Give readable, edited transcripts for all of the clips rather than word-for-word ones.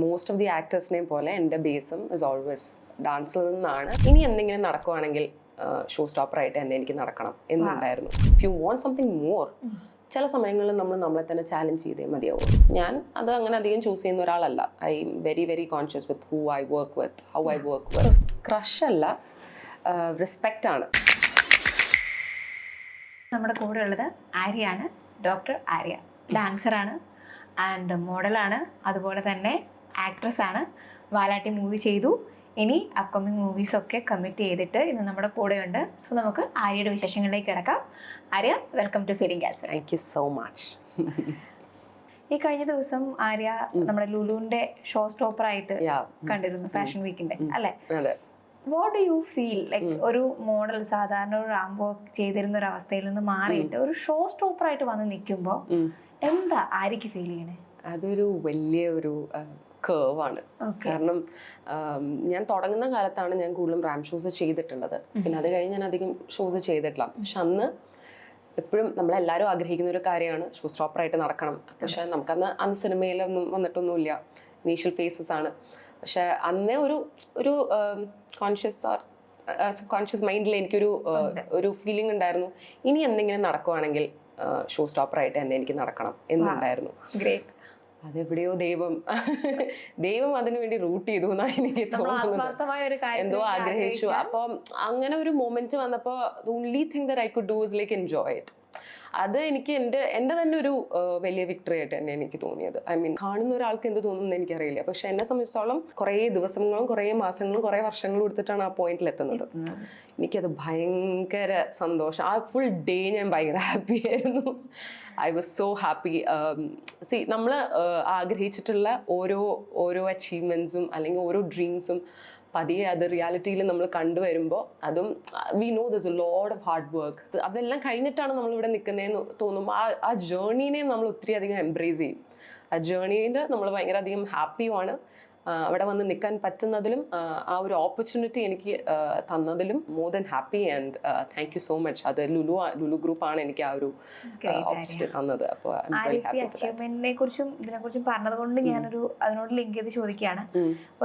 Most of the ആക്ടേഴ്സിനെ പോലെ എൻ്റെ ബേസും is always ഡാൻസിൽ നിന്നാണ്. ഇനി എന്തെങ്കിലും നടക്കുവാണെങ്കിൽ ഷോ സ്റ്റോപ്പർ ആയിട്ട് തന്നെ എനിക്ക് നടക്കണം എന്നുണ്ടായിരുന്നു. If you want something more, ചില സമയങ്ങളിൽ നമ്മൾ നമ്മളെ തന്നെ ചാലഞ്ച് ചെയ്തേ മതിയാവും. ഞാൻ അത് അങ്ങനെ അധികം ചൂസ് ചെയ്യുന്ന ഒരാളല്ല. I am very very conscious with who I work with, how I work with. Crush അല്ല, റെസ്പെക്റ്റ് ആണ്. നമ്മുടെ കൂടെ ഉള്ളത് ആര്യയാണ്. ഡോക്ടർ ആര്യ ഡാൻസറാണ് ആൻഡ് മോഡലാണ്, അതുപോലെ തന്നെ ആക്ട്രസ് ആണ്. വാലാട്ടി മൂവി ചെയ്തു. ഇനി അപ്കമിങ് മൂവീസൊക്കെ കമ്മിറ്റ് ചെയ്തിട്ട് ഇന്ന് നമ്മുടെ കൂടെയുണ്ട്. സോ നമുക്ക് ആര്യയുടെ വിശേഷങ്ങളിലേക്ക് കിടക്കാം. Arya, welcome to feeding castle. Thank you so much. ഈ കഴിഞ്ഞ ദിവസം ആര്യ നമ്മുടെ ലുലുവിന്റെ ഷോ സ്റ്റോപ്പർ ആയിട്ട് കണ്ടിരുന്നു, ഫാഷൻ വീക്കിന്റെ അല്ലേ? What do you feel like ഒരു മോഡൽ സാധാരണ ഒരു റാമ്പ് വർക്ക് ചെയ്തിരുന്ന ഒരു അവസ്ഥയിൽ നിന്ന് മാറിയിട്ട് ഒരു ഷോ സ്റ്റോപ്പർ ആയിട്ട് വന്ന് നിൽക്കുമ്പോൾ എന്താ ആര്യക്ക് ഫീൽ ചെയ്യണേ? അതൊരു വലിയ ഒരു കേവാണ്. കാരണം ഞാൻ തുടങ്ങുന്ന കാലത്താണ് ഞാൻ കൂടുതലും റാം ഷോസ് ചെയ്തിട്ടുള്ളത്. പിന്നെ അത് കഴിഞ്ഞ് ഞാൻ അധികം ഷോസ് ചെയ്തിട്ടില്ല. പക്ഷെ അന്ന് എപ്പോഴും നമ്മളെല്ലാവരും ആഗ്രഹിക്കുന്ന ഒരു കാര്യമാണ് ഷോ സ്റ്റോപ്പറായിട്ട് നടക്കണം. പക്ഷെ നമുക്കന്ന് സിനിമയിലൊന്നും വന്നിട്ടൊന്നുമില്ല, ഇനീഷ്യൽ ഫേസസ് ആണ്. പക്ഷെ അന്നേ ഒരു കോൺഷ്യസ് മൈൻഡിൽ എനിക്കൊരു ഫീലിംഗ് ഉണ്ടായിരുന്നു, ഇനി എന്തെങ്കിലും നടക്കുവാണെങ്കിൽ ഷോ സ്റ്റോപ്പറായിട്ട് തന്നെ എനിക്ക് നടക്കണം എന്നുണ്ടായിരുന്നു. അതെവിടെയോ ദൈവം അതിനുവേണ്ടി റൂട്ട് ചെയ്തു എന്നാണ് എനിക്ക് തോന്നുന്നത്. എന്തോ ആഗ്രഹിച്ചു. അപ്പം അങ്ങനെ ഒരു മൊമെന്റ് വന്നപ്പോൾ only thing that I could do is like enjoy it. അത് എനിക്ക് എൻ്റെ തന്നെ ഒരു വലിയ വിക്ടറി ആയിട്ട് തന്നെ എനിക്ക് തോന്നിയത്. ഐ മീൻ, കാണുന്ന ഒരാൾക്ക് എന്ത് തോന്നുന്നു എനിക്കറിയില്ല. പക്ഷെ എന്നെ സംബന്ധിച്ചിടത്തോളം കുറേ ദിവസങ്ങളും കുറേ മാസങ്ങളും കുറേ വർഷങ്ങളും എടുത്തിട്ടാണ് ആ പോയിന്റിൽ എത്തുന്നത്. എനിക്കത് ഭയങ്കര സന്തോഷം. ആ ഫുൾ ഡേ ഞാൻ ഭയങ്കര ഹാപ്പി ആയിരുന്നു. I was so happy. നമ്മൾ ആഗ്രഹിച്ചിട്ടുള്ള ഓരോ അച്ചീവ്മെന്റ്സും അല്ലെങ്കിൽ ഓരോ ഡ്രീംസും പതിയെ അത് റിയാലിറ്റിയിൽ നമ്മൾ കണ്ടുവരുമ്പോൾ അതും we know this a lot of hard work. അതെല്ലാം കഴിഞ്ഞിട്ടാണ് നമ്മളിവിടെ നിൽക്കുന്നതെന്ന് തോന്നുമ്പോൾ ആ ജേർണീനെ നമ്മൾ ഒത്തിരി അധികം എംബ്രേസ് ചെയ്യും. ആ ജേർണീൻ്റെ നമ്മൾ ഭയങ്കര അധികം ഹാപ്പിയുമാണ്. അവിടെ വന്ന് നിൽക്കാൻ പറ്റുന്നതിലും ആ ഒരു ഓപ്പർച്യൂണിറ്റി എനിക്ക് തന്നതിലും more than happy. And thank you so much. അത് ലുലു ഗ്രൂപ്പാണ് എനിക്ക് ആ ഒരു ഓപ്പർച്യൂണിറ്റി തന്നത്. അപ്പോൾ അച്ചീവ്മെന്റിനെ കുറിച്ചും ഇതിനെക്കുറിച്ചും പറഞ്ഞത് കൊണ്ട് ഞാനൊരു അതിനോട് ലിങ്ക് ചെയ്ത് ചോദിക്കുകയാണ്.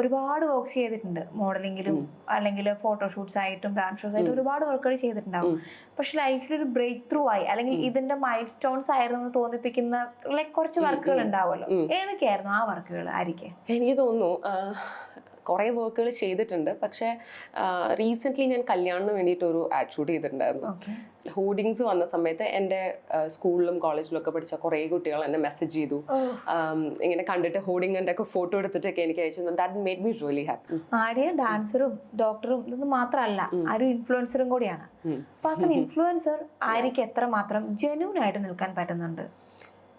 ഒരുപാട് വർക്ക്സ് ചെയ്തിട്ടുണ്ട്, മോഡലിംഗിലും അല്ലെങ്കിൽ ഫോട്ടോഷൂട്ട്സ് ആയിട്ടും ബ്രാൻഡ് ഷോസ് ആയിട്ടും ഒരുപാട് വർക്കുകൾ ചെയ്തിട്ടുണ്ടാവും. പക്ഷെ ലൈഫിൽ ഒരു ബ്രേക്ക് ത്രൂ ആയി അല്ലെങ്കിൽ ഇതിന്റെ മൈൽ സ്റ്റോൺസ് ആയിരുന്നു എന്ന് തോന്നിപ്പിക്കുന്ന ലൈക്ക് കുറച്ച് വർക്കുകൾ ഉണ്ടാവുമല്ലോ. ഏതൊക്കെയായിരുന്നു ആ വർക്കുകൾ ആര്യക്ക്? എനിക്ക് തോന്നുന്നു കുറേ വർക്കുകൾ ചെയ്തിട്ടുണ്ട്. പക്ഷേ റീസെൻ്റ്ലി ഞാൻ കല്യാണത്തിന് വേണ്ടിയിട്ട് ഒരു ആഡ് ഷൂട്ട് ചെയ്തിട്ടുണ്ടായിരുന്നു. ഹോർഡിങ്സ് വന്ന സമയത്ത് എൻ്റെ സ്കൂളിലും കോളേജിലും ഒക്കെ പഠിച്ച കുറേ കുട്ടികൾ എന്നെ മെസ്സേജ് ചെയ്തു. ഇങ്ങനെ കണ്ടിട്ട് ഹോർഡിങ്ങിൻ്റെ ഒക്കെ ഫോട്ടോ എടുത്തിട്ടൊക്കെ എനിക്ക് അയച്ചു. That made me really happy. Arya ഡാൻസറും ഡോക്ടറും ഇതൊന്നും മാത്രമല്ല, ആരും ഇൻഫ്ലുവൻസറും കൂടിയാണ്. അപ്പോൾ ആസ് എൻ ഇൻഫ്ലുവൻസർ ആര്യക്ക് എത്രമാത്രം ജെന്യൂൻ ആയിട്ട് നിൽക്കാൻ പറ്റുന്നുണ്ട്?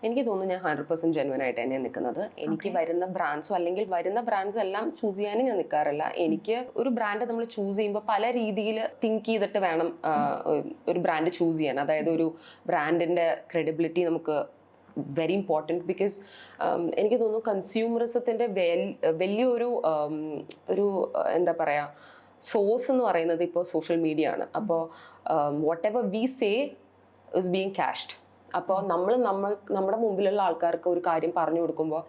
എനിക്ക് തോന്നുന്നു ഞാൻ 100% ജെന്യുവൻ ആയിട്ട് തന്നെയാണ് നിൽക്കുന്നത്. എനിക്ക് വരുന്ന ബ്രാൻഡ്സോ അല്ലെങ്കിൽ വരുന്ന ബ്രാൻഡ്സ് എല്ലാം ചൂസ് ചെയ്യാനും ഞാൻ നിൽക്കാറില്ല. എനിക്ക് ഒരു ബ്രാൻഡ് നമ്മൾ ചൂസ് ചെയ്യുമ്പോൾ പല രീതിയിൽ തിങ്ക് ചെയ്തിട്ട് വേണം ഒരു ബ്രാൻഡ് ചൂസ് ചെയ്യാൻ. അതായത് ഒരു ബ്രാൻഡിൻ്റെ ക്രെഡിബിലിറ്റി നമുക്ക് വെരി ഇമ്പോർട്ടൻറ്റ്. ബിക്കോസ് എനിക്ക് തോന്നുന്നു കൺസ്യൂമറിസത്തിൻ്റെ വലിയൊരു എന്താ പറയുക സോഴ്സ് എന്ന് പറയുന്നത് ഇപ്പോൾ സോഷ്യൽ മീഡിയ ആണ്. അപ്പോൾ what ever we say is being cached. അപ്പോൾ നമ്മുടെ മുമ്പിലുള്ള ആൾക്കാർക്ക് ഒരു കാര്യം പറഞ്ഞു കൊടുക്കുമ്പോൾ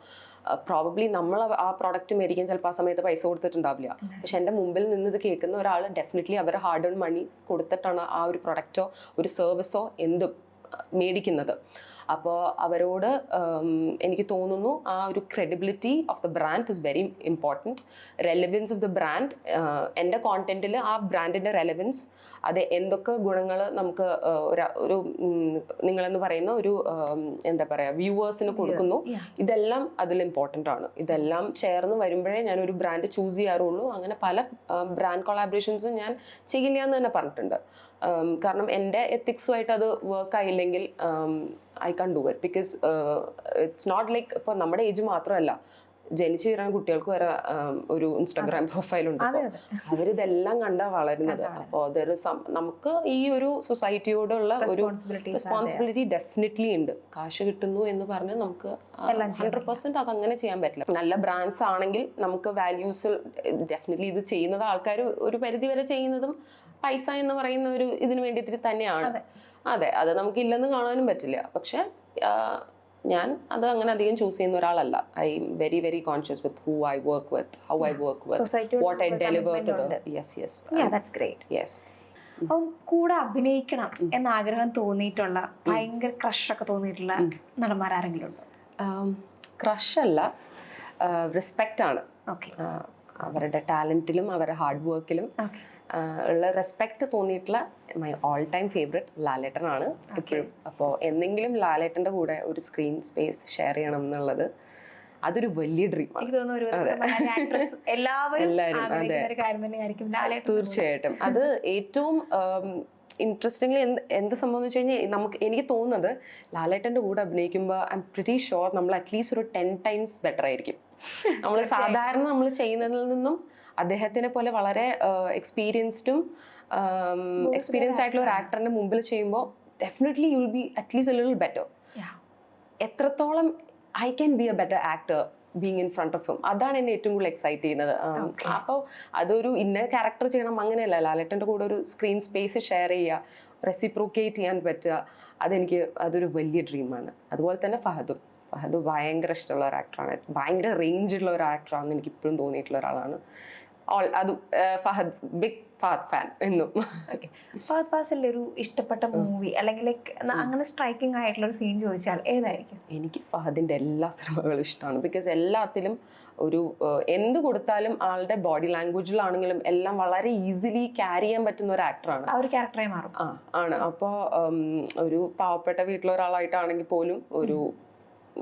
പ്രോബബ്ലി നമ്മൾ ആ പ്രോഡക്റ്റ് മേടിക്കാൻ ചിലപ്പോൾ ആ സമയത്ത് പൈസ കൊടുത്തിട്ടുണ്ടാവില്ല. പക്ഷെ എൻ്റെ മുമ്പിൽ നിന്ന് ഇത് കേൾക്കുന്ന ഒരാൾ ഡെഫിനറ്റ്ലി അവരുടെ ഹാർഡ് ഏൺ മണി കൊടുത്തിട്ടാണ് ആ ഒരു പ്രൊഡക്റ്റോ ഒരു സർവീസോ എന്തും മേടിക്കുന്നത്. അപ്പോൾ അവരോട് എനിക്ക് തോന്നുന്നു ആ ഒരു credibility of the brand is very important. Relevance of the brand, എൻ്റെ കോണ്ടന്റിൽ ആ ബ്രാൻഡിൻ്റെ റെലവൻസ്, അത് എന്തൊക്കെ ഗുണങ്ങൾ നമുക്ക് ഒരു നിങ്ങളെന്ന് പറയുന്ന ഒരു എന്താ പറയുക വ്യൂവേഴ്സിന് കൊടുക്കുന്നു, ഇതെല്ലാം അതിൽ ഇമ്പോർട്ടൻ്റ് ആണ്. ഇതെല്ലാം ചേർന്ന് വരുമ്പോഴേ ഞാനൊരു ബ്രാൻഡ് ചൂസ് ചെയ്യാറുള്ളൂ. അങ്ങനെ പല ബ്രാൻഡ് കൊളാബറേഷൻസും ഞാൻ ചെയ്യില്ല എന്ന് തന്നെ പറഞ്ഞിട്ടുണ്ട്. കാരണം എൻ്റെ എത്തിക്സുമായിട്ട് അത് work ആയില്ലെങ്കിൽ I can't do it because it's not like ഇപ്പോൾ നമ്മുടെ ഏജ് മാത്രമല്ല, ജനിച്ചു വീഴുന്ന കുട്ടികൾക്ക് വരെ ഒരു ഇൻസ്റ്റാഗ്രാം പ്രൊഫൈലുണ്ട്. അവരിതെല്ലാം കണ്ടാണ് വളരുന്നത്. അപ്പോൾ നമുക്ക് ഈ ഒരു സൊസൈറ്റിയോടുള്ള ഒരു റെസ്പോൺസിബിലിറ്റി ഡെഫിനറ്റ്ലി ഉണ്ട്. കാശ് കിട്ടുന്നു എന്ന് പറഞ്ഞ് നമുക്ക് 100% അതങ്ങനെ ചെയ്യാൻ പറ്റില്ല. നല്ല ബ്രാൻഡ്സ് ആണെങ്കിൽ നമുക്ക് വാല്യൂസ് ഡെഫിനറ്റ്ലി ഇത് ചെയ്യുന്നത് ആൾക്കാർ ഒരു പരിധി വരെ ചെയ്യുന്നതും പൈസ എന്ന് പറയുന്ന ഒരു ഇതിന് വേണ്ടിയിട്ട് തന്നെയാണ്. അതെ, അത് നമുക്കില്ലെന്ന് കാണാനും പറ്റില്ല. പക്ഷെ ഞാൻ അത് അങ്ങനെ അധികം ചൂസ് ചെയ്യുന്ന ഒരാളല്ല. I am very very conscious with who I work with, how I work with, what I deliver to the. That's great. Yes. അപ്പം കൂടെ അഭിനയിക്കണം എന്ന ആഗ്രഹം തോന്നിയിട്ടുള്ള ഭയങ്കര ക്രഷൊക്കെ തോന്നിയിട്ടുള്ള നടന്മാർ ആരെങ്കിലും ഉണ്ടോ? ക്രഷ് അല്ല, റെസ്പെക്റ്റ് ആണ്. ഓക്കെ. അവരുടെ ടാലന്റിലും അവരുടെ ഹാർഡ് വർക്കിലും ഉള്ള റെസ്പെക്ട് തോന്നിയിട്ടുള്ള മൈ ഓൾ ടൈം ഫേവറേറ്റ് ലാലേട്ടനാണ് എപ്പോഴും. അപ്പോൾ എന്തെങ്കിലും ലാലേട്ടൻ്റെ കൂടെ ഒരു സ്ക്രീൻ സ്പേസ് ഷെയർ ചെയ്യണം എന്നുള്ളത് അതൊരു വലിയ ഡ്രീമാണ്. എനിക്ക് തോന്നുന്നു എല്ലാവരും ആഗ്രഹിക്കുന്ന ഒരു കാര്യം തന്നെയായിരിക്കും ലാലേട്ടൻ. തീർച്ചയായിട്ടും. അത് ഏറ്റവും ഇൻട്രസ്റ്റിംഗ്ലി എന്ത് സംഭവം എന്ന് വെച്ച് കഴിഞ്ഞാൽ എനിക്ക് തോന്നുന്നത് ലാലേട്ടൻ്റെ കൂടെ അഭിനയിക്കുമ്പോൾ ഐ എം പ്രിറ്റി ഷുവർ നമ്മൾ അറ്റ്ലീസ്റ്റ് ഒരു 10 times ബെറ്റർ ആയിരിക്കും. നമ്മൾ സാധാരണ നമ്മൾ ചെയ്യുന്നതിൽ നിന്നും അദ്ദേഹത്തിനെ പോലെ വളരെ എക്സ്പീരിയൻസ്ഡ് ആയിട്ടുള്ള ഒരു ആക്ടറിന്റെ മുമ്പിൽ ചെയ്യുമ്പോൾ definitely you will be at least a little better. എത്രത്തോളം I can be a better actor being in front of him, അതാണ് എന്നെ ഏറ്റവും കൂടുതൽ എക്സൈറ്റ് ചെയ്യുന്നത്. അപ്പോൾ അതൊരു ഇന്ന ക്യാരക്ടർ ചെയ്യണം അങ്ങനെയല്ല, ലാലേട്ടൻ്റെ കൂടെ ഒരു സ്ക്രീൻ സ്പേസ് ഷെയർ ചെയ്യുക, റെസിപ്രോക്കേറ്റ് ചെയ്യാൻ പറ്റുക, അതൊരു വലിയ ഡ്രീമാണ്. അതുപോലെ തന്നെ ഫഹദ് ഭയങ്കര ഇഷ്ടമുള്ള ഒരു ആക്ടറാണ്, ഭയങ്കര റേഞ്ചുള്ള ഒരു ആക്ടറാണെന്ന് എനിക്ക് ഇപ്പോഴും തോന്നിയിട്ടുള്ള ഒരാളാണ്. ഫഹദ് ബിഗ് ഫഹദ് ഫാൻ എന്നും. ഫഹദ് ഫാസിലിന്റെ ഒരു ഇഷ്ടപ്പെട്ട മൂവി അല്ലെങ്കിൽ അങ്ങനെ സ്ട്രൈക്കിംഗ് ആയിട്ടുള്ള ഒരു സീൻ ചോദിച്ചാൽ ഏതായിരിക്കും? എനിക്ക് ഫഹദിന്റെ എല്ലാ സിനിമകളും ഇഷ്ടമാണ്. ബിക്കോസ് എല്ലാത്തിലും ഒരു എന്ത് കൊടുത്താലും ആളുടെ ബോഡി ലാംഗ്വേജിലാണെങ്കിലും എല്ലാം വളരെ ഈസിലി ക്യാരി ചെയ്യാൻ പറ്റുന്ന ഒരു ആക്ടറാണ്. ആ ഒരു ക്യാരക്ടറായി മാറും. ആണ്. അപ്പോൾ ഒരു പാവപ്പെട്ട വീട്ടിലെ ഒരാളായിട്ടാണെങ്കിൽ പോലും ഒരു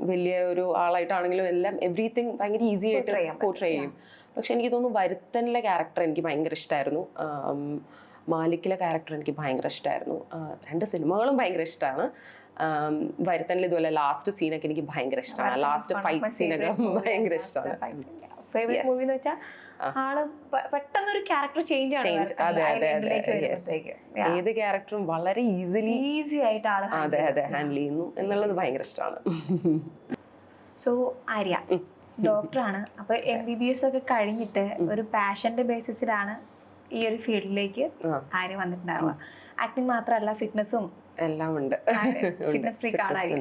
വലിയ ഒരു ആളായിട്ടാണെങ്കിലും എല്ലാം എവറിത്തിങ് ഭയങ്കര ഈസി ആയിട്ട് പോർട്രേ ചെയ്യും. പക്ഷെ എനിക്ക് തോന്നുന്നു വരുത്തനിലെ ക്യാരക്ടർ എനിക്ക് ഭയങ്കര ഇഷ്ടമായിരുന്നു. മാലിക്കിലെ ക്യാരക്ടർ എനിക്ക് ഭയങ്കര ഇഷ്ടമായിരുന്നു. 2 സിനിമകളും ഭയങ്കര ഇഷ്ടമാണ്. വരുത്തനിൽ ഇതുപോലെ ലാസ്റ്റ് സീനൊക്കെ എനിക്ക് ഭയങ്കര ഇഷ്ടമാണ്. ലാസ്റ്റ് ഫൈറ്റ് സീനൊക്കെ ഭയങ്കര ഇഷ്ടമാണ്. ഫേവറേറ്റ് മൂവി എന്ന് വെച്ചാൽ ആള് പെട്ടെന്നൊരു ക്യാരക്ടർ ചേഞ്ച് ആണ്. ഏത് ക്യാരക്ടറും വളരെ ഈസി ആയിട്ട് ആള് ഹാൻഡിൽ ചെയ്യുന്നു എന്നുള്ളത് ഭയങ്കര ഇഷ്ടമാണ്. സോ ആര്യ ഡോക്ടറാണ്. അപ്പൊ MBBS ഒക്കെ കഴിഞ്ഞിട്ട് ഒരു പാഷന്റെ ബേസിസിലാണ് ഈ ഒരു ഫീൽഡിലേക്ക് ആര്യ വന്നിട്ടുണ്ടാവുക. ആക്ടിങ് മാത്രമല്ല ഫിറ്റ്നസും എല്ലാം ഉണ്ട്. ഫിറ്റ്നസ് ഫ്രീക്ക് ആളായി.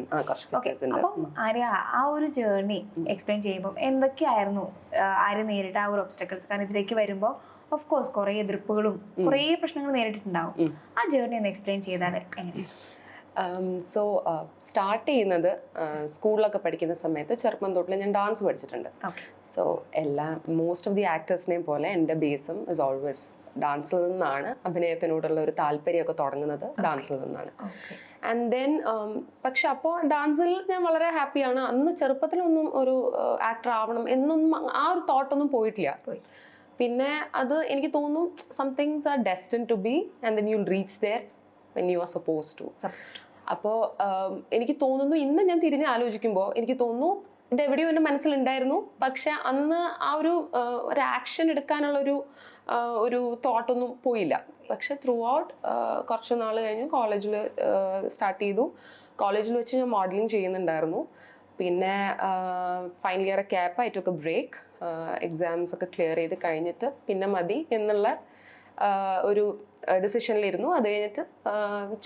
അപ്പം ആര്യ ആ ഒരു ജേർണി എക്സ്പ്ലെയിൻ ചെയ്യുമ്പോൾ എന്തൊക്കെയായിരുന്നു ആര്യ നേരിട്ട ആ ഒരു ഒബ്സ്റ്റക്കിൾസ്? കാരണം ഇതിലേക്ക് വരുമ്പോൾ ഓഫ് കോഴ്സ് കുറെ എതിർപ്പുകളും കുറെ പ്രശ്നങ്ങൾ നേരിട്ടിട്ടുണ്ടാവും. ആ ജേർണി ഒന്ന് എക്സ്പ്ലെയിൻ ചെയ്താൽ എങ്ങനെ? സോ സ്റ്റാർട്ട് ചെയ്യുന്നത് സ്കൂളിലൊക്കെ പഠിക്കുന്ന സമയത്ത് ചെറുപ്പം തൊട്ടിൽ ഞാൻ ഡാൻസ് പഠിച്ചിട്ടുണ്ട്. സോ മോസ്റ്റ് ഓഫ് ദി ആക്ടേഴ്സിനെയും പോലെ എൻ്റെ ബേസും ഇസ് ഓൾവേസ് ഡാൻസിൽ നിന്നാണ്. അഭിനയത്തിനോടുള്ള ഒരു താല്പര്യമൊക്കെ തുടങ്ങുന്നത് ഡാൻസിൽ നിന്നാണ്. ആൻഡ് ദെൻ പക്ഷെ അപ്പോൾ ഡാൻസിൽ ഞാൻ വളരെ ഹാപ്പിയാണ്. അന്ന് ചെറുപ്പത്തിലൊന്നും ഒരു ആക്ടർ ആവണം എന്നൊന്നും ആ ഒരു തോട്ടൊന്നും പോയിട്ടില്ല. പിന്നെ അത് എനിക്ക് തോന്നുന്നു somethings are destined to be and then you will reach there when you are suppose to. അപ്പോൾ എനിക്ക് തോന്നുന്നു ഇന്ന് ഞാൻ തിരിഞ്ഞ് ആലോചിക്കുമ്പോൾ എനിക്ക് തോന്നുന്നു ഇതെവിടെയോ എൻ്റെ മനസ്സിലുണ്ടായിരുന്നു. പക്ഷെ അന്ന് ആ ഒരു ആക്ഷൻ എടുക്കാനുള്ള ഒരു തോട്ടൊന്നും പോയില്ല. പക്ഷെ ത്രൂ ഔട്ട് കുറച്ച് നാൾ കഴിഞ്ഞ് കോളേജിൽ സ്റ്റാർട്ട് ചെയ്തു. കോളേജിൽ വെച്ച് ഞാൻ മോഡലിംഗ് ചെയ്യുന്നുണ്ടായിരുന്നു. പിന്നെ final year gap I took a break. Exams ഒക്കെ ക്ലിയർ ചെയ്ത് കഴിഞ്ഞിട്ട് പിന്നെ മതി എന്നുള്ള ഒരു ഡിസിഷനിലിരുന്നു. അത് കഴിഞ്ഞിട്ട്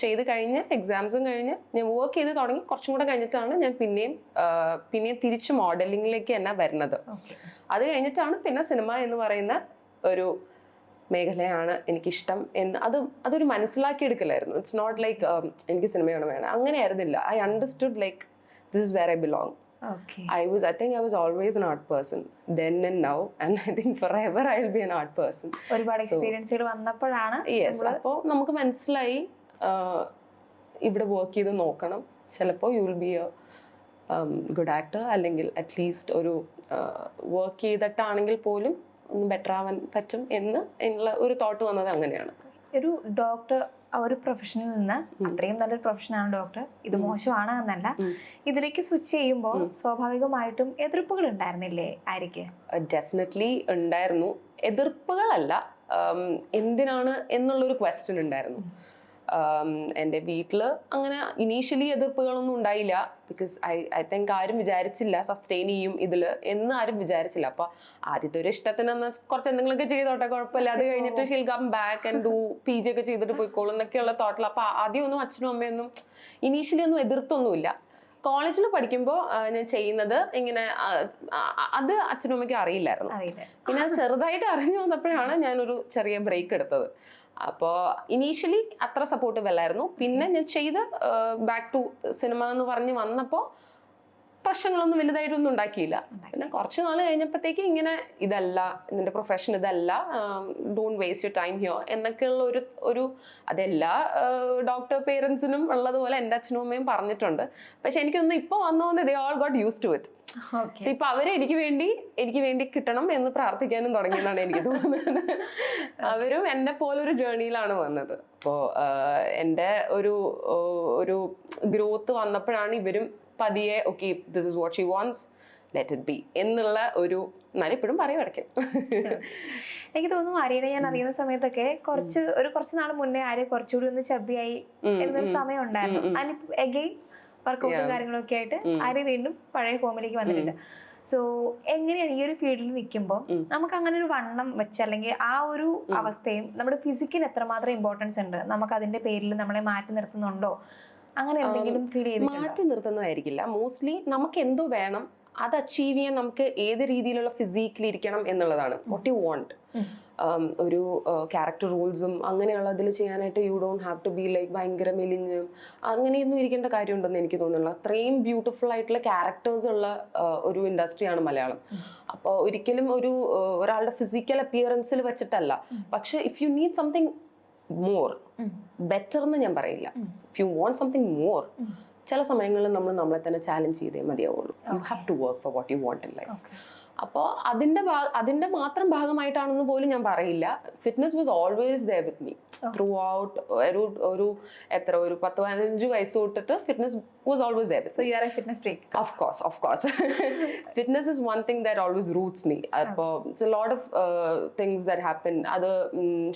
ചെയ്ത് കഴിഞ്ഞ് എക്സാംസും കഴിഞ്ഞ് ഞാൻ വർക്ക് ചെയ്ത് തുടങ്ങി. കുറച്ചും കൂടെ കഴിഞ്ഞിട്ടാണ് ഞാൻ പിന്നെയും തിരിച്ച് മോഡലിങ്ങിലേക്ക് തന്നെ വരുന്നത്. അത് കഴിഞ്ഞിട്ടാണ് പിന്നെ സിനിമ എന്ന് പറയുന്ന ഒരു മേഖലയാണ് എനിക്കിഷ്ടം എന്ന് അതൊരു മനസ്സിലാക്കിയെടുക്കലായിരുന്നു. ഇറ്റ്സ് നോട്ട് ലൈക്ക് എനിക്ക് സിനിമയാണ് വേണം, അങ്ങനെയായിരുന്നില്ല. I understood like this is where I belong. I think I was always an art person then and now, and I think forever I will be an art person. ഒരുപാട് എക്സ്പീരിയൻസുകൾ വന്നപ്പോഴാണ് അപ്പോൾ നമുക്ക് മനസ്സിലായി ഇവിടെ വർക്ക് ചെയ്ത് നോക്കണം. ചിലപ്പോൾ U will B A good actor, അല്ലെങ്കിൽ അറ്റ്ലീസ്റ്റ് ഒരു വർക്ക് ചെയ്തിട്ടാണെങ്കിൽ പോലും ഒന്ന് ബെറ്റർ ആവാൻ പറ്റും എന്നുള്ള ഒരു തോട്ട് വന്നത് അങ്ങനെയാണ്. ഒരു ഡോക്ടർ ഒരു പ്രൊഫഷനിൽ നിന്ന് അത്രയും നല്ലൊരു പ്രൊഫഷനാണ് ഡോക്ടർ, ഇത് മോശമാണ് എന്നല്ല, ഇതിലേക്ക് സ്വിച്ച് ചെയ്യുമ്പോൾ സ്വാഭാവികമായിട്ടും എതിർപ്പുകൾ ഉണ്ടായിരുന്നില്ലേ ആര്യക്ക്? ഡെഫിനറ്റ്ലി ഉണ്ടായിരുന്നു. എതിർപ്പുകളല്ല, എന്തിനാണ് എന്നുള്ളൊരു ക്വസ്റ്റ്യൻ ഉണ്ടായിരുന്നു. എൻ്റെ വീട്ടിൽ അങ്ങനെ ഇനീഷ്യലി എതിർപ്പുകളൊന്നും ഉണ്ടായില്ല. ബിക്കോസ് ഐ തിങ്ക് ആരും വിചാരിച്ചില്ല സസ്റ്റെയിൻ ചെയ്യും ഇതിൽ എന്ന് ആരും വിചാരിച്ചില്ല. അപ്പോൾ ആദ്യത്തെ ഒരു ഇഷ്ടത്തിനൊന്ന് കുറച്ച് എന്തെങ്കിലുമൊക്കെ ചെയ്തോട്ടെ, കുഴപ്പമില്ല, അത് കഴിഞ്ഞിട്ട് she'll come back and do PG ഒക്കെ ചെയ്തിട്ട് പോയിക്കോളും എന്നൊക്കെയുള്ള തോട്ടിൽ. അപ്പോൾ ആദ്യമൊന്നും അച്ഛനും അമ്മയൊന്നും ഇനീഷ്യലി ഒന്നും എതിർത്തൊന്നുമില്ല. കോളേജിൽ പഠിക്കുമ്പോൾ ഞാൻ ചെയ്യുന്നത് ഇങ്ങനെ അത് അച്ഛനും അമ്മയ്ക്കും അറിയില്ലായിരുന്നു. പിന്നെ അത് ചെറുതായിട്ട് അറിഞ്ഞു വന്നപ്പോഴാണ് ഞാനൊരു ചെറിയ ബ്രേക്ക് എടുത്തത്. അപ്പോൾ ഇനീഷ്യലി അത്ര സപ്പോർട്ടീവ് അല്ലായിരുന്നു. പിന്നെ ഞാൻ ചെയ്ത് ബാക്ക് ടു സിനിമ എന്ന് പറഞ്ഞ് വന്നപ്പോൾ പ്രശ്നങ്ങളൊന്നും വലുതായിട്ടൊന്നും ഉണ്ടാക്കിയില്ല. പിന്നെ കുറച്ച് നാൾ കഴിഞ്ഞപ്പോഴത്തേക്ക് ഇങ്ങനെ ഇതല്ല നിന്റെ പ്രൊഫഷൻ, ഇതല്ല, don't waste your time here എന്നൊക്കെയുള്ള ഒരു അതെല്ലാ ഡോക്ടർ പേരൻസിനും ഉള്ളതുപോലെ എൻ്റെ അച്ഛനും അമ്മയും പറഞ്ഞിട്ടുണ്ട്. പക്ഷെ എനിക്കൊന്നും ഇപ്പൊ വന്നു they all got used to it. ഇപ്പൊ അവര് എനിക്ക് വേണ്ടി കിട്ടണം എന്ന് പ്രാർത്ഥിക്കാനും തുടങ്ങിയെന്നാണ് എനിക്ക് തോന്നുന്നത്. അവരും എന്നെ പോലൊരു ജേർണിയിലാണ് വന്നത്. അപ്പോ എൻ്റെ ഒരു ഗ്രോത്ത് വന്നപ്പോഴാണ് ഇവരും പതിയെ okay this is what she wants, let it be എന്നുള്ള ഒരു എന്നാലും ഇപ്പോഴും പറയും ഇടയ്ക്ക്. എനിക്ക് തോന്നുന്നു ആര്യനെ ഞാൻ അറിയുന്ന സമയത്തൊക്കെ കുറച്ച് നാൾ മുന്നേ ആര്യ കുറച്ചുകൂടി ഒന്ന് ചബ്ബിയായി എന്നൊരു സമയം ഉണ്ടായിരുന്നു. അതിന് എഗെയിൻ വർക്കൗട്ടും കാര്യങ്ങളൊക്കെ ആയിട്ട് ആര്യ വീണ്ടും പഴയ ഫോമിലേക്ക് വന്നിട്ടുണ്ട്. സോ എങ്ങനെയാണ് ഈ ഒരു ഫീൽഡിൽ നിൽക്കുമ്പോൾ നമുക്ക് അങ്ങനെ ഒരു വണ്ണം വെച്ച് അല്ലെങ്കിൽ ആ ഒരു അവസ്ഥയും നമ്മുടെ ഫിസിക്കിന് എത്രമാത്രം ഇമ്പോർട്ടൻസ് ഉണ്ട്, നമുക്ക് അതിന്റെ പേരിൽ നമ്മളെ മാറ്റി നിർത്തുന്നുണ്ടോ, അങ്ങനെ എന്തെങ്കിലും ഫീൽ ചെയ്തിട്ടുണ്ടോ? മാറ്റി നിർത്തുന്നതായിരിക്കില്ല. മോസ്റ്റ്ലി നമുക്ക് എന്തോ വേണം അത് അച്ചീവ് ചെയ്യാൻ നമുക്ക് ഏത് രീതിയിലുള്ള ഫിസിക്കലി ഇരിക്കണം എന്നുള്ളതാണ്. What you want. ഒരു ക്യാരക്ടർ റോൾസും അങ്ങനെയുള്ളതിൽ ചെയ്യാനായിട്ട് you don't have to be like ഭയങ്കര മെലിഞ്ഞും അങ്ങനെയൊന്നും ഇരിക്കേണ്ട കാര്യമുണ്ടെന്ന് എനിക്ക് തോന്നുന്നില്ല. അത്രയും ബ്യൂട്ടിഫുൾ ആയിട്ടുള്ള ക്യാരക്ടേഴ്സ് ഉള്ള ഒരു ഇൻഡസ്ട്രിയാണ് മലയാളം. അപ്പോൾ ഒരിക്കലും ഒരാളുടെ ഫിസിക്കൽ അപ്പിയറൻസിൽ വെച്ചിട്ടല്ല. പക്ഷെ if you need something more better എന്ന് ഞാൻ പറയില്ല. If you want something more, ചില സമയങ്ങളിൽ നമ്മൾ നമ്മളെ തന്നെ ചാലഞ്ച് ചെയ്തേ മതിയാവുള്ളൂ. You have to work for what you want in life. അപ്പോൾ അതിന്റെ മാത്രം ഭാഗമായിട്ടാണെന്ന് പോലും ഞാൻ പറയില്ല. Fitness was always there with me throughout. ഒരു 10-15 വയസ്സ് തൊട്ടിട്ട് fitness was always there with. So you are a fitness freak? Of course fitness is one thing that always roots me. അപ്പോൾ it's a lot of things that happen. അത്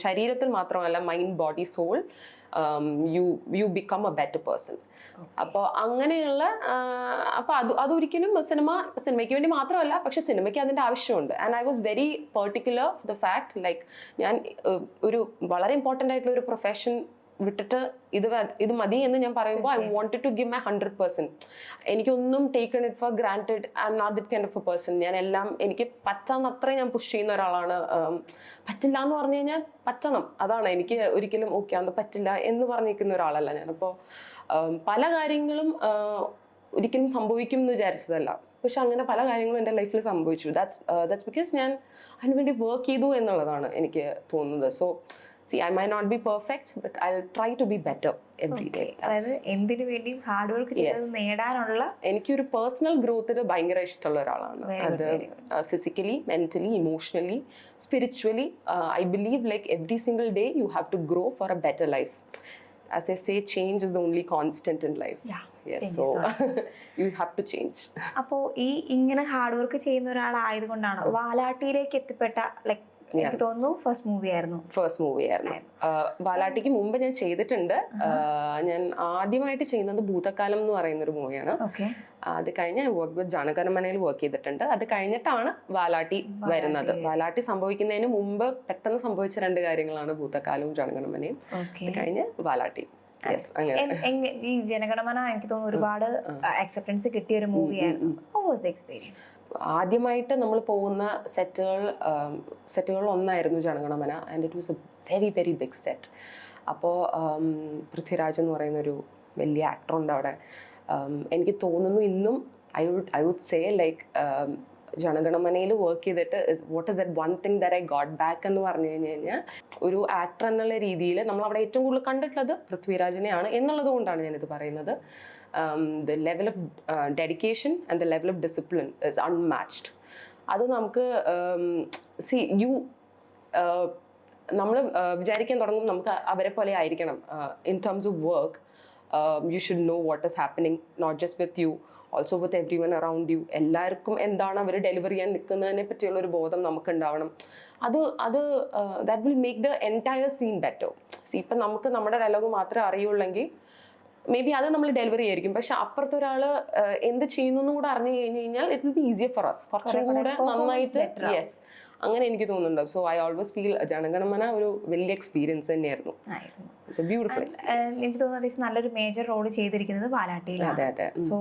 ശരീരത്തിൽ മാത്രമല്ല, mind, body, soul, you become a better person. അപ്പോൾ അങ്ങനെയുള്ള അതൊരിക്കലും സിനിമയ്ക്ക് വേണ്ടി മാത്രമല്ല, പക്ഷെ സിനിമയ്ക്ക് അതിന്റെ ആവശ്യമുണ്ട്. And I was very particular the fact like ഞാൻ ഒരു വളരെ ഇമ്പോർട്ടൻ്റ് ആയിട്ടുള്ള ഒരു പ്രൊഫഷൻ വിട്ടിട്ട് ഇത് മതി എന്ന് ഞാൻ പറയുമ്പോൾ I wanted to give my 100%. എനിക്കൊന്നും taken it for granted. I am not that kind of a person. ഞാൻ എല്ലാം എനിക്ക് പറ്റാവുന്ന അത്രയും ഞാൻ പുഷ് ചെയ്യുന്ന ഒരാളാണ്. പറ്റില്ല എന്ന് പറഞ്ഞു കഴിഞ്ഞാൽ പറ്റണം, അതാണ്. എനിക്ക് ഒരിക്കലും ഓക്കെ അത് പറ്റില്ല എന്ന് പറഞ്ഞിരിക്കുന്ന ഒരാളല്ല ഞാൻ. അപ്പോൾ പല കാര്യങ്ങളും ഒരിക്കലും സംഭവിക്കും എന്ന് വിചാരിച്ചതല്ല, പക്ഷെ അങ്ങനെ പല കാര്യങ്ങളും എൻ്റെ ലൈഫിൽ സംഭവിച്ചു. ദാറ്റ്സ് ബിക്കോസ് ഞാൻ അതിനുവേണ്ടി വർക്ക് ചെയ്തു എന്നുള്ളതാണ് എനിക്ക് തോന്നുന്നത്. So see, I might not be perfect, but I'll try to be better every day. അതായത് എന്തിനു വേണ്ടിയും ഹാർഡ് വർക്ക് ചെയ്ത് നേടാനുള്ള എനിക്കൊരു പേഴ്സണൽ ഗ്രോത്തിന് ഭയങ്കര ഇഷ്ടമുള്ള ഒരാളാണ്. അത് physically, mentally, emotionally, spiritually. I believe like every single day you have to grow for a better life. As I say, change is the only constant in life. Yes, so you have to change. അപ്പോൾ ഇങ്ങനെ hard work ചെയ്യുന്ന ഒരാളായതുകൊണ്ടാണ് വാലാട്ടിയിലേക്ക് എത്തിപ്പെട്ട like എനിക്ക് തോന്നുന്നു first movie ആയിരുന്നു. വാലാട്ടിക്ക് മുമ്പ് ഞാൻ ചെയ്തിട്ടുണ്ട്. ഞാൻ ആദ്യമായിട്ട് ചെയ്യുന്നത് ഭൂതകാലം എന്ന് പറയുന്ന ഒരു മൂവിയാണ്. അത് കഴിഞ്ഞ് വർക്ക് വിത്ത് ജനഗണമനയിൽ വർക്ക് ചെയ്തിട്ടുണ്ട്. അത് കഴിഞ്ഞിട്ടാണ് വാലാട്ടി വരുന്നത്. വാലാട്ടി സംഭവിക്കുന്നതിന് മുമ്പ് പെട്ടെന്ന് സംഭവിച്ച 2 കാര്യങ്ങളാണ് ഭൂതകാലവും ജനഗണമനയും. അത് കഴിഞ്ഞ് വാലാട്ടി. ഈ ജനഗണമന എനിക്ക് തോന്നുന്നു ഒരുപാട് അക്സെപ്റ്റൻസ് കിട്ടിയ ഒരു മൂവിയായിരുന്നു. How was the experience? ആദ്യമായിട്ട് നമ്മൾ പോകുന്ന സെറ്റുകൾ ഒന്നായിരുന്നു Jana Gana Mana. And it was a very very big set. അപ്പോൾ പൃഥ്വിരാജ് എന്ന് പറയുന്ന ഒരു വലിയ ആക്ടറുണ്ട് അവിടെ. എനിക്ക് തോന്നുന്നു ഇന്നും ഐ വുഡ് സേ ലൈക്ക് ജനഗണമനയിൽ വർക്ക് ചെയ്തിട്ട് what is that one thing that I got back എന്ന് പറഞ്ഞു കഴിഞ്ഞാൽ, ഒരു ആക്ടർ എന്നുള്ള രീതിയിൽ നമ്മൾ അവിടെ ഏറ്റവും കൂടുതൽ കണ്ടിട്ടുള്ളത് പൃഥ്വിരാജിനെയാണ് എന്നുള്ളത് കൊണ്ടാണ് ഞാനിത് പറയുന്നത്. The level of dedication and the level of discipline is unmatched. അത് നമുക്ക് നമ്മൾ വിചാരിക്കാൻ തുടങ്ങും നമുക്ക് അവരെ പോലെ ആയിരിക്കണം. In terms of work you should know what is happening, not just with you, also with everyone around you. എല്ലാവർക്കും എന്താണ് അവർ ഡെലിവർ ചെയ്യാൻ നിൽക്കുന്നതിനെ പറ്റിയുള്ള ഒരു ബോധം നമുക്ക് ഉണ്ടാവണം. അത് that will make the entire scene better. ഇപ്പം നമുക്ക് നമ്മുടെ ഡയലോഗ് മാത്രമേ അറിയുള്ളെങ്കിൽ മേ ബി അത് നമ്മൾ ഡെലിവറി ആയിരിക്കും. പക്ഷെ അപ്പുറത്തെ ഒരാള് എന്ത് ചെയ്യുന്നു കൂടെ അറിഞ്ഞു കഴിഞ്ഞു കഴിഞ്ഞാൽ it will be easier for us, കുറച്ചും കൂടെ നന്നായിട്ട്. യെസ്, അങ്ങനെ എനിക്ക് തോന്നുന്നുണ്ട്. So I always feel Jana Gana Mana ഒരു വലിയ എക്സ്പീരിയൻസ് തന്നെയായിരുന്നു. എനിക്ക് തോന്നുന്നത് നല്ലൊരു മേജർ റോൾ ചെയ്തിരിക്കുന്നത് വാലാട്ടിയിലാണ്. സോ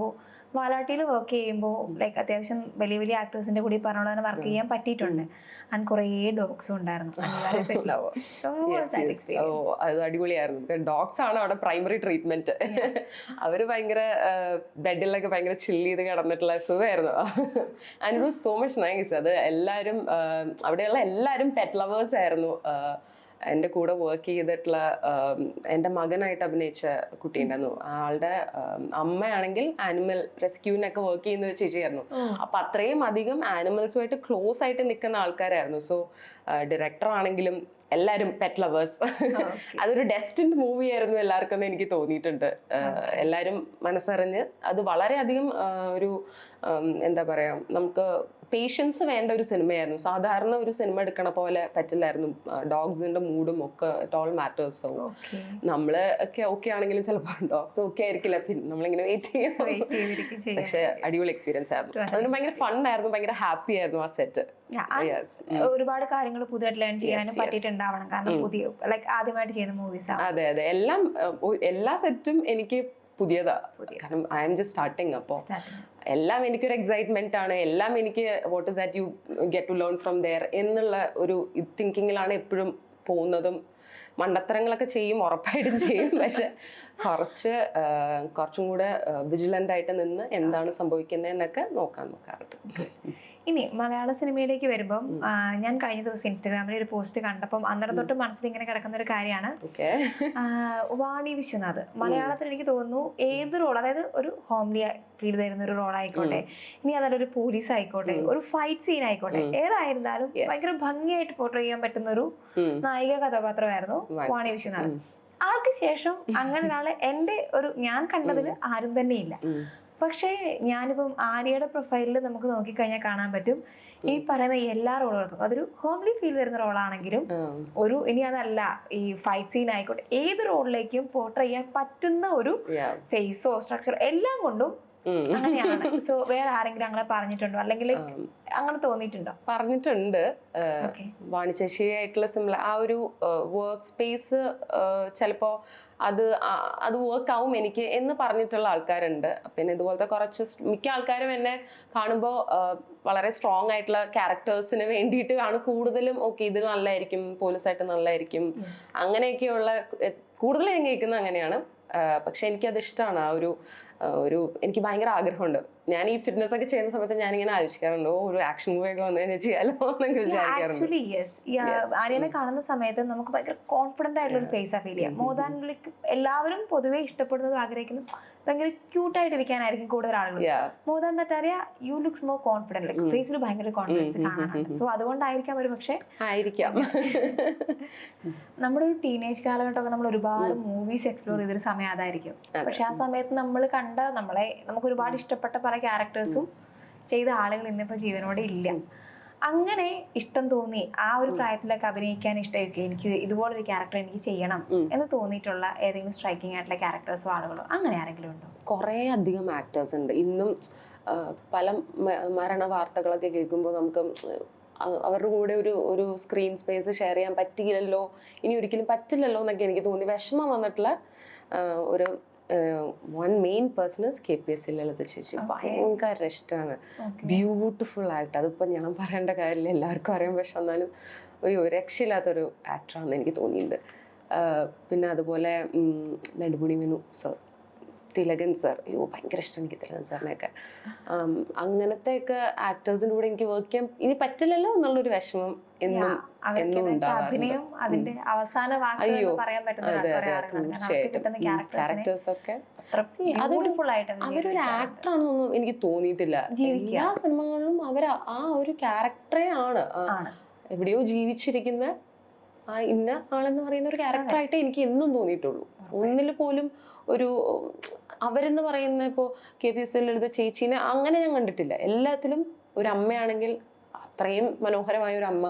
വാലാട്ടിയിൽ വർക്ക് ചെയ്യുമ്പോൾ ലൈക്ക് അത്യാവശ്യം വലിയ വലിയ ആക്ടേഴ്സിന്റെ കൂടി പറഞ്ഞോളെ വർക്ക് ചെയ്യാൻ പറ്റിയിട്ടുണ്ട്. ആൻഡ് കുറേ ഡോഗ്സും ഉണ്ടായിരുന്നു. അത് അടിപൊളിയായിരുന്നു. ഡോഗ്സ് ആണ് അവിടെ പ്രൈമറി ട്രീറ്റ്മെന്റ്. അവര് ഭയങ്കര ബെഡിലൊക്കെ ഭയങ്കര ചില്ല് ചെയ്ത് കിടന്നിട്ടുള്ള സുഖമായിരുന്നു. And it was so much nice. അത് എല്ലാവരും അവിടെയുള്ള എല്ലാവരും പെറ്റ് ലവേഴ്സ് ആയിരുന്നു. എൻ്റെ കൂടെ വർക്ക് ചെയ്തിട്ടുള്ള എൻ്റെ മകനായിട്ട് അഭിനയിച്ച കുട്ടി ഉണ്ടായിരുന്നു. ആളുടെ അമ്മയാണെങ്കിൽ ആനിമൽ റെസ്ക്യൂവിനൊക്കെ വർക്ക് ചെയ്യുന്ന ഒരു ചേച്ചിയായിരുന്നു. അപ്പൊ അത്രയും അധികം ആനിമൽസുമായിട്ട് ക്ലോസ് ആയിട്ട് നിൽക്കുന്ന ആൾക്കാരായിരുന്നു. സോ ഡയറക്ടർ ആണെങ്കിലും എല്ലാരും പെറ്റ് ലവേഴ്സ്. അതൊരു ഡെസ്റ്റിൻഡ് മൂവി ആയിരുന്നു എല്ലാവർക്കും എന്ന് എനിക്ക് തോന്നിയിട്ടുണ്ട്. എല്ലാരും മനസ്സറിഞ്ഞ് അത് വളരെയധികം ഒരു എന്താ പറയാ, നമുക്ക് പേഷ്യൻസ് വേണ്ട ഒരു സിനിമയായിരുന്നു. സാധാരണ ഒരു സിനിമ എടുക്കണ പോലെ പറ്റില്ലായിരുന്നു. ഡോഗ്സിന്റെ മൂഡും ഒക്കെ ഇറ്റ് ഓൾ മാറ്റേഴ്സ് ആവും. നമ്മള് ഒക്കെ ഓക്കെ ആണെങ്കിലും ചിലപ്പോൾ ഡോഗ്സ് ഓക്കെ ആയിരിക്കില്ല, പിന്നെ നമ്മളിങ്ങനെ വെയിറ്റ് ചെയ്യാം. പക്ഷെ അടിപൊളി എക്സ്പീരിയൻസ് ആയിരുന്നു. അതിന് ഭയങ്കര ഫൺ ആയിരുന്നു, ഭയങ്കര ഹാപ്പി ആയിരുന്നു ആ സെറ്റ്. ഒരുപാട് കാര്യങ്ങൾ പുതിയതായിട്ട് ലേൺ ചെയ്യാനും പറ്റിയിട്ടുണ്ടാവണം, കാരണം പുതിയ ലൈക്ക് ആദ്യമായിട്ട് ചെയ്യുന്ന മൂവീസ്. അതെ അതെ, എല്ലാ സെറ്റും എനിക്ക് പുതിയതാ, കാരണം ഐ ആം ജസ്റ്റ് സ്റ്റാർട്ടിങ്. അപ്പോൾ എല്ലാം എനിക്കൊരു എക്സൈറ്റ്മെന്റ് ആണ്. എല്ലാം എനിക്ക് what is that you get to learn from there എന്നുള്ള ഒരു തിങ്കിങ്ങിലാണ് എപ്പോഴും പോകുന്നതും. മണ്ടത്തരങ്ങളൊക്കെ ചെയ്യും, ഉറപ്പായിട്ടും ചെയ്യും. പക്ഷെ കുറച്ചും കൂടെ വിജിലന്റ് ആയിട്ട് നിന്ന് എന്താണ് സംഭവിക്കുന്നതെന്നൊക്കെ നോക്കാറുണ്ട്. ഇനി മലയാള സിനിമയിലേക്ക് വരുമ്പം ഞാൻ കഴിഞ്ഞ ദിവസം ഇൻസ്റ്റാഗ്രാമിൽ ഒരു പോസ്റ്റ് കണ്ടപ്പം അന്നേരം തൊട്ട് മനസ്സിൽ ഇങ്ങനെ കിടക്കുന്ന ഒരു കാര്യമാണ് വാണി വിശ്വനാഥ്. മലയാളത്തിൽ എനിക്ക് തോന്നുന്നു ഏത് റോൾ, അതായത് ഒരു ഹോംലി ഫീൽ തരുന്ന ഒരു റോൾ ആയിക്കോട്ടെ, ഇനി അതല്ല ഒരു പോലീസ് ആയിക്കോട്ടെ, ഒരു ഫൈറ്റ് സീൻ ആയിക്കോട്ടെ, ഏതായിരുന്നാലും ഭയങ്കര ഭംഗിയായിട്ട് പോർട്രേ ചെയ്യാൻ പറ്റുന്ന ഒരു നായിക കഥാപാത്രമായിരുന്നു വാണി വിശ്വനാഥ്. ആൾക്ക് ശേഷം അങ്ങനെ ഒരാള് ഞാൻ കണ്ടതിൽ ആരും തന്നെ ഇല്ല. പക്ഷേ ഞാനിപ്പം ആര്യയുടെ പ്രൊഫൈലിൽ നമുക്ക് നോക്കിക്കഴിഞ്ഞാൽ കാണാൻ പറ്റും ഈ പറയുന്ന എല്ലാ റോളുകൾക്കും അതൊരു ഹോംലി ഫീൽ വരുന്ന റോളാണെങ്കിലും ഇനി അതല്ല ഈ ഫൈറ്റ് സീൻ ആയിക്കോട്ടെ, ഏത് റോളിലേക്കും പോർട്രേ ചെയ്യാൻ പറ്റുന്ന ഒരു ഫേസോ സ്ട്രക്ചർ എല്ലാം കൊണ്ടും അങ്ങനെയാണ്. സോ വേറെ ആരെങ്കിലും അങ്ങനെ പറഞ്ഞിട്ടുണ്ടോ, അല്ലെങ്കിൽ അങ്ങനെ തോന്നിയിട്ടുണ്ടോ? പറഞ്ഞിട്ടുണ്ട്. വാണിശേഷിയായിട്ടുള്ള സിമിലർ ആ ഒരു വർക്ക് സ്പേസ് ചിലപ്പോ അത് വർക്ക് ആവും എനിക്ക് എന്ന് പറഞ്ഞിട്ടുള്ള ആൾക്കാരുണ്ട്. പിന്നെ ഇതുപോലത്തെ കുറച്ച് മിക്ക ആൾക്കാരും എന്നെ കാണുമ്പോൾ വളരെ സ്ട്രോങ് ആയിട്ടുള്ള ക്യാരക്ടേഴ്സിന് വേണ്ടിയിട്ടാണ് കൂടുതലും ഓക്കെ ഇത് നല്ലതായിരിക്കും, പോലീസായിട്ട് നല്ലതായിരിക്കും, അങ്ങനെയൊക്കെയുള്ള കൂടുതൽ ഞാൻ കേൾക്കുന്നത് അങ്ങനെയാണ്. പക്ഷെ എനിക്കത് ഇഷ്ടമാണ്. എനിക്ക് ഭയങ്കര ആഗ്രഹമുണ്ട്. ഞാൻ ഈ ഫിറ്റ്നസ് ഒക്കെ ചെയ്യുന്ന സമയത്ത് ഞാനിങ്ങനെ ആലോചിക്കാറുണ്ട്, ഒരു ആക്ഷൻ മൂവി ഒക്കെ വന്നു ചെയ്യാലോ എന്നൊക്കെ വിചാരിക്കാറുണ്ട്. ആര്യനെ കാണുന്ന സമയത്ത് നമുക്ക് ഭയങ്കര കോൺഫിഡന്റ് ആയിട്ടുള്ള ഒരു ഫേസ് ഫീൽ ചെയ്യാം. മോർ ദാൻ ലൈക്ക് എല്ലാവരും പൊതുവെ ഇഷ്ടപ്പെടുന്നതും ആഗ്രഹിക്കുന്നതും ഭയങ്കര ക്യൂട്ടായിട്ട് ഇരിക്കാനായിരിക്കും കൂടുതൽ ആളുകൾ. More than that Arya U looks more confident, like ഫേസിൽ ഭയങ്കര കോൺഫിഡൻസ് കാണാനുണ്ട്. സോ അതുകൊണ്ടായിരിക്കാം ഒരു പക്ഷേ നമ്മുടെ ഒരു ടീനേജ് കാലഘട്ടമൊക്കെ നമ്മൾ ഒരുപാട് മൂവീസ് എക്സ്പ്ലോർ ചെയ്തൊരു സമയം അതായിരിക്കും. പക്ഷെ ആ സമയത്ത് നമ്മൾ കണ്ട നമുക്ക് ഒരുപാട് ഇഷ്ടപ്പെട്ട പല ക്യാരക്ടേഴ്സും ചെയ്ത ആളുകൾ ഇന്നിപ്പോ ജീവനോടെ ഇല്ല. അങ്ങനെ ഇഷ്ടം തോന്നി ആ ഒരു പ്രായത്തിലൊക്കെ അഭിനയിക്കാൻ ഇഷ്ടമായിരിക്കും, എനിക്ക് ഇതുപോലൊരു ക്യാരക്ടർ എനിക്ക് ചെയ്യണം എന്ന് തോന്നിയിട്ടുള്ള ഏതെങ്കിലും സ്ട്രൈക്കിംഗ് ആയിട്ടുള്ള ക്യാരക്ടേഴ്സോ ആളുകളോ അങ്ങനെ ആരെങ്കിലും ഉണ്ടോ? കുറേ അധികം ആക്ടേഴ്സ് ഉണ്ട്. ഇന്നും പല മരണ വാർത്തകളൊക്കെ കേൾക്കുമ്പോൾ നമുക്ക് അവരുടെ കൂടെ ഒരു സ്ക്രീൻ സ്പേസ് ഷെയർ ചെയ്യാൻ പറ്റിയില്ലല്ലോ, ഇനി ഒരിക്കലും പറ്റില്ലല്ലോ എന്നൊക്കെ എനിക്ക് തോന്നി വിഷമം വന്നിട്ടുള്ള ഒരു വൺ മെയിൻ പേഴ്സൺ KPS ലളിത ചേച്ചി. ഭയങ്കര ഇഷ്ടമാണ്, ബ്യൂട്ടിഫുൾ ആയിട്ട്. അതിപ്പോൾ ഞാൻ പറയേണ്ട കാര്യമില്ല, എല്ലാവർക്കും അറിയാം. പക്ഷെ എന്നാലും ഒരു രക്ഷയില്ലാത്തൊരു ആക്ടറാണെന്ന് എനിക്ക് തോന്നിയിട്ടുണ്ട്. പിന്നെ അതുപോലെ നെടുമുടി വേണു സർ, തിലകൻ സർ, ഭയങ്കര ഇഷ്ടം എനിക്ക് തിലകൻ സാറിനെയൊക്കെ. അങ്ങനത്തെയൊക്കെ ആക്ടേഴ്സിൻ്റെ കൂടെ എനിക്ക് വർക്ക് ചെയ്യാൻ ഇനി പറ്റില്ലല്ലോ എന്നുള്ളൊരു വിഷമം എന്നും ഉണ്ടാവാറുണ്ട്. അയ്യോ അതെ അതെ, തീർച്ചയായിട്ടും. ക്യാരക്ടേഴ്സ് ഒക്കെ അവരൊരു ആക്ടറാണെന്നൊന്നും എനിക്ക് തോന്നിയിട്ടില്ല. എല്ലാ സിനിമകളിലും അവർ ആ ഒരു ക്യാരക്ടറേ ആണ്, എവിടെയോ ജീവിച്ചിരിക്കുന്ന ആ ഇന്ന ആളെന്ന് പറയുന്ന ഒരു ക്യാരക്ടറായിട്ട് എനിക്ക് എന്നും തോന്നിയിട്ടുള്ളൂ. ഒന്നിൽ പോലും ഒരു അവരെന്ന് പറയുന്ന ഇപ്പോൾ KPS ലളിത ചേച്ചീനെ അങ്ങനെ ഞാൻ കണ്ടിട്ടില്ല. എല്ലാത്തിലും ഒരു അമ്മയാണെങ്കിൽ അത്രയും മനോഹരമായ ഒരു അമ്മ,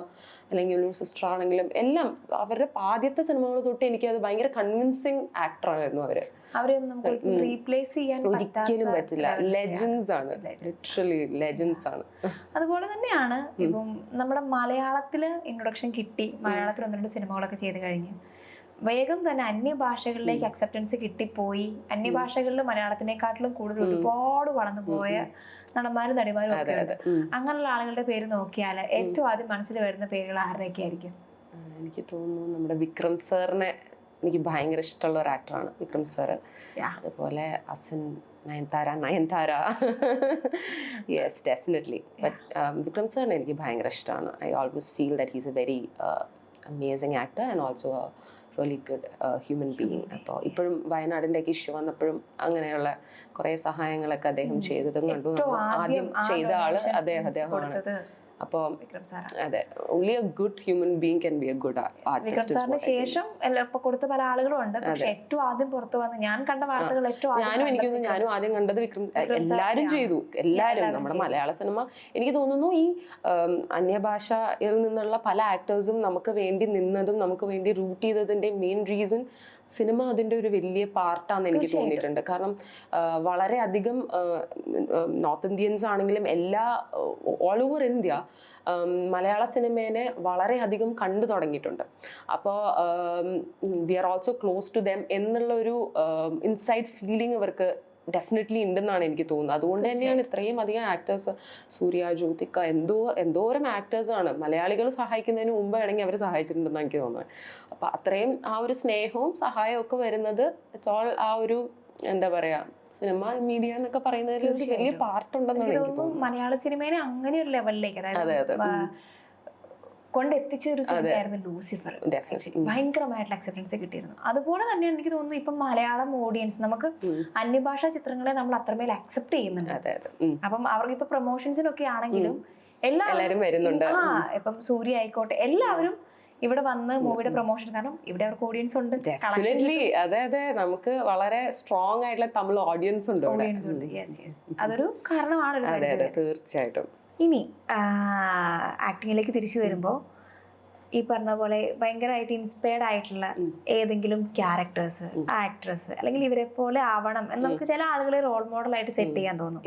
അല്ലെങ്കിൽ ഒരു സിസ്റ്റർ ആണെങ്കിലും എല്ലാം അവരുടെ ആദ്യത്തെ സിനിമകൾ തൊട്ട് എനിക്ക് അത് ഭയങ്കര കൺവിൻസിങ് ആക്ടറായിരുന്നു. ഒരിക്കലും പറ്റില്ല. ലെജൻസ് ആണ്, ലിറ്ററലി ലെജൻസ് ആണ്. അതുപോലെ തന്നെയാണ് ഇപ്പം നമ്മുടെ മലയാളത്തില് ഇൻട്രൊഡക്ഷൻ കിട്ടി, മലയാളത്തിൽ 1-2 സിനിമകളൊക്കെ ചെയ്ത് കഴിഞ്ഞ് വേഗം തന്നെ അന്യഭാഷകളിലേക്ക് അക്സെപ്റ്റൻസ് കിട്ടിപ്പോയി, അന്യഭാഷകളിൽ മലയാളത്തിനെക്കാട്ടിലും കൂടുതൽ ഒരുപാട് വളർന്നു പോയ നടന്മാരും നടിമാരും ഒക്കെ ഉണ്ട്. അങ്ങനെയുള്ള ആളുകളുടെ പേര് നോക്കിയാൽ ഏറ്റവും ആദ്യം മനസ്സിൽ വരുന്ന പേരുകൾ ആരുടെയൊക്കെ ആയിരിക്കും? എനിക്ക് തോന്നുന്നു നമ്മുടെ വിക്രം സാറിനെ എനിക്ക് ഭയങ്കര ഇഷ്ടമുള്ള ഒരു ആക്ടറാണ് വിക്രം സാറ്. അതുപോലെ Asin, Nayanthara yes definitely. But Vikram സാറിനെ എനിക്ക് ഭയങ്കര ഇഷ്ടമാണ്. I always feel that he's a very amazing actor and also a really good human being. അപ്പോൾ ഇപ്പോഴും വയനാടിൻ്റെയൊക്കെ ഇഷ്യൂ വന്നപ്പോഴും അങ്ങനെയുള്ള കുറേ സഹായങ്ങളൊക്കെ അദ്ദേഹം ചെയ്തതും കണ്ടു. ആദ്യം ചെയ്ത ആള് അദ്ദേഹമാണ്. അപ്പോൾ അതെ, only a good human being can be a good artist. Vikram സാറിന് ശേഷം ഇപ്പൊ കൊടുത്ത പല ആളുകളും ഉണ്ട്. പക്ഷെ ഏറ്റവും ആദ്യം പുറത്തു വന്ന് ഞാൻ കണ്ട വാർത്തകൾ ഞാനും ആദ്യം കണ്ടത് വിക്രം. എല്ലാരും ചെയ്തു, എല്ലാരും നമ്മുടെ മലയാള സിനിമ. എനിക്ക് തോന്നുന്നു ഈ അന്യഭാഷയിൽ നിന്നുള്ള പല ആക്ടേഴ്സും നമുക്ക് വേണ്ടി നിന്നതും നമുക്ക് വേണ്ടി റൂട്ട് ചെയ്തതിന്റെ മെയിൻ റീസൺ സിനിമ അതിൻ്റെ ഒരു വലിയ പാർട്ടാണെന്ന് എനിക്ക് തോന്നിയിട്ടുണ്ട്. കാരണം വളരെ അധികം നോർത്ത് ഇന്ത്യൻസ് ആണെങ്കിലും ഓൾ ഓവർ ഇന്ത്യ മലയാള സിനിമേനെ വളരെയധികം കണ്ടു തുടങ്ങിയിട്ടുണ്ട്. അപ്പോൾ we are also close to them എന്നുള്ളൊരു ഇൻസൈഡ് ഫീലിംഗ് അവർക്ക് ഡെഫിനറ്റ്ലി ഉണ്ടെന്നാണ് എനിക്ക് തോന്നുന്നത്. അതുകൊണ്ട് തന്നെയാണ് ഇത്രയും അധികം ആക്ടേഴ്സ്, സൂര്യ, ജ്യോതിക, എന്തോരം ആക്ടേഴ്സാണ് മലയാളികൾ സഹായിക്കുന്നതിന് മുമ്പ് വേണമെങ്കിൽ അവർ സഹായിച്ചിട്ടുണ്ടെന്ന് എനിക്ക് തോന്നുന്നത്. അപ്പം അത്രയും ആ ഒരു സ്നേഹവും സഹായവും ഒക്കെ വരുന്നത് ഓൾ ആ ഒരു എന്താ പറയാ സിനിമ മീഡിയ എന്നൊക്കെ പറയുന്നതിൽ ഒരു വലിയ പാർട്ടുണ്ടെന്നാണ് എനിക്ക് തോന്നുന്നത്. മലയാള സിനിമേനെ അങ്ങനെ ഒരു ലെവലിലേക്ക്, അതായത് കൊണ്ടെത്തിച്ച ഒരു സിനിമയായിരുന്നു ലൂസിഫർ. ഭയങ്കരമായിട്ടുള്ള അക്സെപ്റ്റൻസ് കിട്ടിയിരുന്നു. അതുപോലെ തന്നെ എനിക്ക് തോന്നുന്നു ഇപ്പം മലയാളം ഓഡിയൻസ് നമുക്ക് അന്യഭാഷാ ചിത്രങ്ങളെ നമ്മൾ അത്രമേൽ അക്സെപ്റ്റ് ചെയ്യുന്നുണ്ട്. അപ്പം അവർക്ക് ഇപ്പൊ പ്രൊമോഷൻസിനൊക്കെ ആണെങ്കിലും എല്ലാവരും വരുന്നുണ്ട്. ഇപ്പം സൂര്യ ആയിക്കോട്ടെ, എല്ലാവരും ഇവിടെ വന്ന് മൂവിയുടെ പ്രൊമോഷൻ, കാരണം ഇവിടെ അവർക്ക് ഓഡിയൻസ് ഉണ്ട്. അതെ, നമുക്ക് വളരെ സ്ട്രോങ് ആയിട്ടുള്ള തമിഴ് ഓഡിയൻസ് ഉണ്ട്. അതൊരു കാരണമാണ് തീർച്ചയായിട്ടും. ഇനി ആക്ടിങ്ങിലേക്ക് തിരിച്ചു വരുമ്പോൾ ഈ പറഞ്ഞ പോലെ ഭയങ്കരമായിട്ട് ഇൻസ്പയർഡ് ആയിട്ടുള്ള ഏതെങ്കിലും ക്യാരക്ടേഴ്സ്, ആക്ട്രസ്, അല്ലെങ്കിൽ ഇവരെ പോലെ ആവണം എന്ന് നമുക്ക് ചില ആളുകളെ റോൾ മോഡലായിട്ട് സെറ്റ് ചെയ്യാൻ തോന്നും.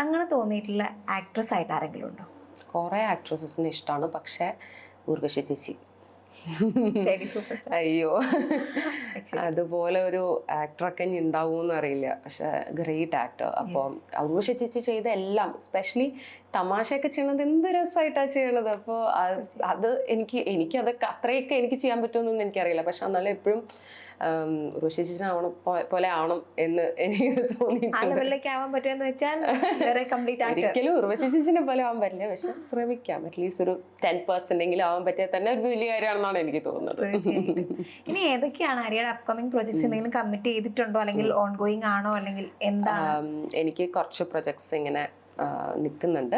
അങ്ങനെ തോന്നിയിട്ടുള്ള ആക്ട്രസ് ആയിട്ട് ആരെങ്കിലും ഉണ്ടോ? കുറെ ആക്ട്രസസിനെ ഇഷ്ടമാണ്, പക്ഷെ ഉർവശി ചേച്ചി അയ്യോ അതുപോലെ ഒരു ആക്ടറൊക്കെ ഇനി ഉണ്ടാവുമെന്ന് അറിയില്ല. പക്ഷെ ഗ്രേറ്റ് ആക്ടർ. അപ്പോൾ ഉർവശി ചേച്ചി ചെയ്ത എല്ലാം, എസ്പെഷ്യലി തമാശയൊക്കെ ചെയ്യണത് എന്ത് രസമായിട്ടാണ് ചെയ്യണത്. അപ്പോൾ അത് എനിക്കതൊക്കെ അത്രയൊക്കെ എനിക്ക് ചെയ്യാൻ പറ്റുമെന്നൊന്നും എനിക്കറിയില്ല. പക്ഷെ എന്നാലും എപ്പോഴും ഉർവശി ചേച്ചി പോലെ ആവണം എന്ന് എനിക്ക് തോന്നിയിട്ടുണ്ട്. ഒരിക്കലും ഉർവശി ചേച്ചിനെ പോലെ ആവാൻ പറ്റില്ല, പക്ഷെ ശ്രമിക്കാം. അറ്റ്ലീസ്റ്റ് ഒരു 10% ആവാൻ പറ്റിയാൽ തന്നെ ഒരു വലിയ കാര്യമാണെന്നാണ് എനിക്ക് തോന്നുന്നത്. ഇനി ഏതൊക്കെയാണ് ആര്യയുടെ അപ്കമിംഗ് പ്രൊജക്ട്സ്? എന്തെങ്കിലും കമ്മിറ്റ് ചെയ്തിട്ടുണ്ടോ, അല്ലെങ്കിൽ ഓൺ ഗോയിങ് ആണോ, അല്ലെങ്കിൽ എന്താ? എനിക്ക് കുറച്ച് പ്രൊജക്ട്സ് ഇങ്ങനെ നിൽക്കുന്നുണ്ട്.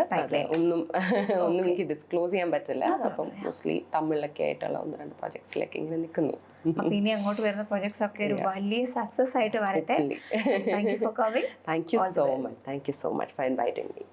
ഒന്നും എനിക്ക് ഡിസ്ക്ലോസ് ചെയ്യാൻ പറ്റില്ല. അപ്പം മോസ്റ്റ്ലി തമിഴിലൊക്കെ ആയിട്ടുള്ള 1-2 പ്രൊജക്ട്സിലൊക്കെ ഇങ്ങനെ നിൽക്കുന്നു. അപ്പൊ ഇനി അങ്ങോട്ട് വരുന്ന പ്രൊജക്ട്സ് ഒക്കെ ഒരു വലിയ സക്സസ് ആയിട്ട് വരട്ടെ. Thank you so much. Thank you so much for inviting me.